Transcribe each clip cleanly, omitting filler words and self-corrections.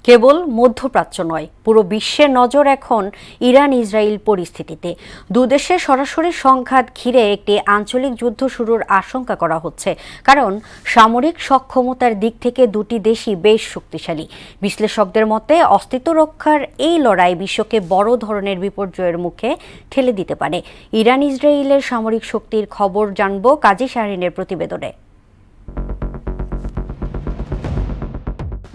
কেবল মধ্যপ্রাচ্য নয়, পুরো বিশ্বের নজর এখন ইরান ইসরায়েল পরিস্থিতিতে। দুদেশের সরাসরি সংঘাত ঘিরে একটি আঞ্চলিক যুদ্ধ শুরুর আশঙ্কা করা হচ্ছে, কারণ সামরিক সক্ষমতার দিক থেকে দুটি দেশই বেশ শক্তিশালী। বিশ্লেষকদের মতে অস্তিত্ব রক্ষার এই লড়াই বিশ্বকে বড় ধরনের বিপর্যয়ের মুখে ঠেলে দিতে পারে। ইরান ইসরায়েলের সামরিক শক্তির খবর জানব কাজী শাহরিনের প্রতিবেদনে।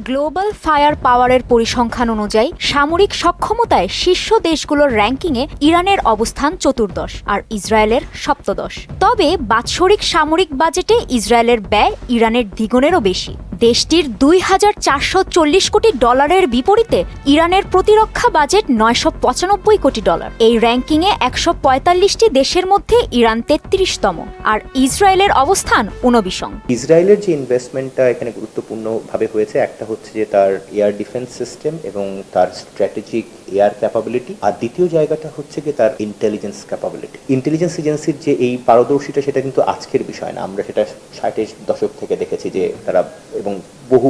গ্লোবাল ফায়ার পাওয়ারের পরিসংখ্যান অনুযায়ী সামরিক সক্ষমতায় শীর্ষ দেশগুলোর র্যাঙ্কিংয়ে ইরানের অবস্থান 14 আর ইসরায়েলের 17। তবে বাৎসরিক সামরিক বাজেটে ইসরায়েলের ব্যয় ইরানের দ্বিগুণেরও বেশি। দেশটির 2440 কোটি ডলারের বিপরীতে ইরানের প্রতিরক্ষা বাজেট 995 কোটি ডলার। এই র্যাঙ্কিংয়ে 145টি দেশের মধ্যে ইরান 33তম, আর ইসরায়েলের অবস্থান 29। ইসরায়েলের যে ইনভেস্টমেন্টটা এখানে গুরুত্বপূর্ণভাবে হয়েছে, একটা হচ্ছে যে তার এয়ার ডিফেন্স সিস্টেম এবং তার স্ট্র্যাটেজিক এয়ার ক্যাপাবিলিটি, আর দ্বিতীয় জায়গাটা হচ্ছে যে তার ইন্টেলিজেন্স ক্যাপাবিলিটি। ইন্টেলিজেন্স এজেন্সির যে এই পারদর্শিতা, সেটা কিন্তু আজকের বিষয় না। আমরা সেটা 60-এর দশক থেকে দেখেছি যে তারা এবং বহু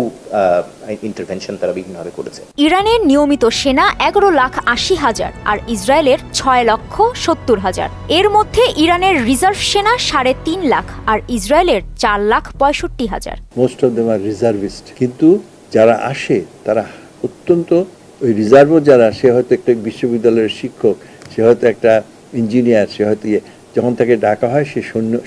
ইন্টারভেনশন তারা বিভিন্নভাবে করেছে। ইরানের নিয়মিত সেনা 11,80,000 আর ইসরায়েলের 6,70,000। এর মধ্যে ইরানের রিজার্ভ সেনা 3.5 লাখ আর ইসরায়েলের 4,65,000। Most of them are reservist, কিন্তু যারা আসে তারা অত্যন্ত ওই রিজার্ভও যারা, সে হয়তো একটা বিশ্ববিদ্যালয়ের শিক্ষক, সে হয়তো একটা ইঞ্জিনিয়ার, সে হয়তো যখন তাকে ডাকা হয় সে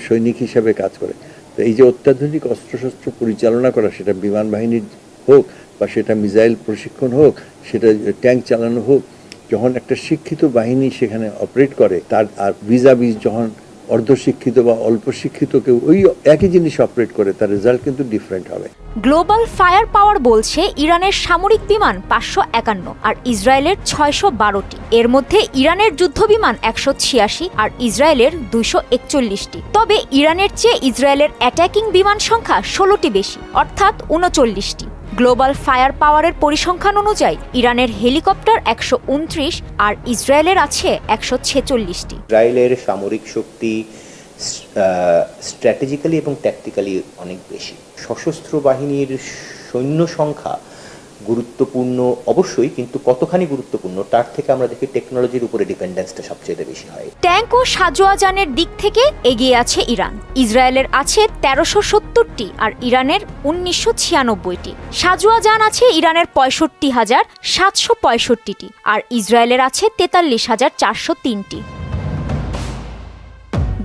সৈনিক হিসাবে কাজ করে। তো এই যে অত্যাধুনিক অস্ত্রশস্ত্র পরিচালনা করা, সেটা বিমান বাহিনীর হোক বা সেটা মিসাইল প্রশিক্ষণ হোক, সেটা ট্যাঙ্ক চালানো হোক, যখন একটা শিক্ষিত বাহিনী সেখানে অপারেট করে, তার আর ভিজাভিজ যখন অর্ধশিক্ষিত বা অল্প শিক্ষিত কেউ ওই একই জিনিস অপারেট করে, তার রেজাল্ট কিন্তু ডিফারেন্ট হবে। গ্লোবাল ফায়ার পাওয়ার বলছে ইরানের সামরিক বিমান 551 আর ইসরায়েলের 612টি। এর মধ্যে ইরানের যুদ্ধ বিমান 186 আর ইসরায়েলের 241টি। তবে ইরানের চেয়ে ইসরায়েলের অ্যাটাকিং বিমান সংখ্যা 16টি বেশি, অর্থাৎ 39টি। গ্লোবাল ফায়ার পাওয়ারের পরিসংখ্যান অনুযায়ী ইরানের হেলিকপ্টার 129 আর ইসরায়েলের আছে 146টি। ইসরায়েলের সামরিক শক্তি স্ট্র্যাটেজিক্যালি এবং ট্যাকটিক্যালি অনেক বেশি। সশস্ত্র বাহিনীর সৈন্য সংখ্যা গুরুত্বপূর্ণ অবশ্যই, কিন্তু কতখানি গুরুত্বপূর্ণ তার থেকে আমরা দেখি টেকনোলজির উপরে ডিপেন্ডেন্সটা সবচেয়ে বেশি হয়। ট্যাঙ্ক ও সাজোয়াজানের দিক থেকে এগিয়ে আছে ইরান। ইসরায়েলের আছে 1370টি আর ইরানের 1996টি। সাজোয়াজান আছে ইরানের 65,765টি আর ইসরায়েলের আছে 43,403টি।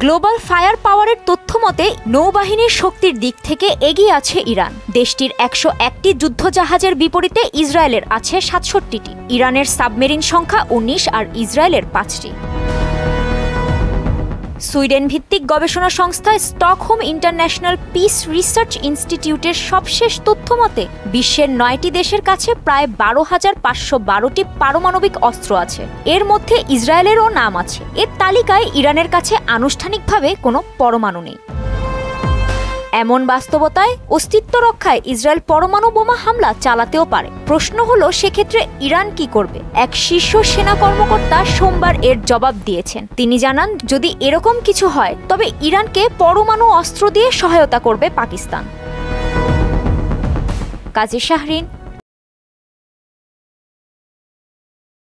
গ্লোবাল ফায়ার পাওয়ারের তথ্য মতে নৌবাহিনীর শক্তির দিক থেকে এগিয়ে আছে ইরান। দেশটির 101টি যুদ্ধজাহাজের বিপরীতে ইসরায়েলের আছে 67টি। ইরানের সাবমেরিন সংখ্যা 19 আর ইসরায়েলের 5টি। সুইডেন ভিত্তিক গবেষণা সংস্থা স্টকহোম ইন্টারন্যাশনাল পিস রিসার্চ ইনস্টিটিউটের সবশেষ তথ্য মতে বিশ্বের 9টি দেশের কাছে প্রায় 12,512টি পারমাণবিক অস্ত্র আছে। এর মধ্যে ইসরায়েলেরও নাম আছে। এর তালিকায় ইরানের কাছে আনুষ্ঠানিকভাবে কোনো পরমাণু নেই। এমন বাস্তবতায় অস্তিত্ব রক্ষায় ইসরায়েল পরমাণু বোমা হামলা চালাতেও পারে। প্রশ্ন হলো, সেক্ষেত্রে ইরান কি করবে? এক শীর্ষ সেনা কর্মকর্তা সোমবার এর জবাব দিয়েছেন। তিনি জানান, যদি এরকম কিছু হয় তবে ইরানকে পরমাণু অস্ত্র দিয়ে সহায়তা করবে পাকিস্তান। কাজী শাহরিন,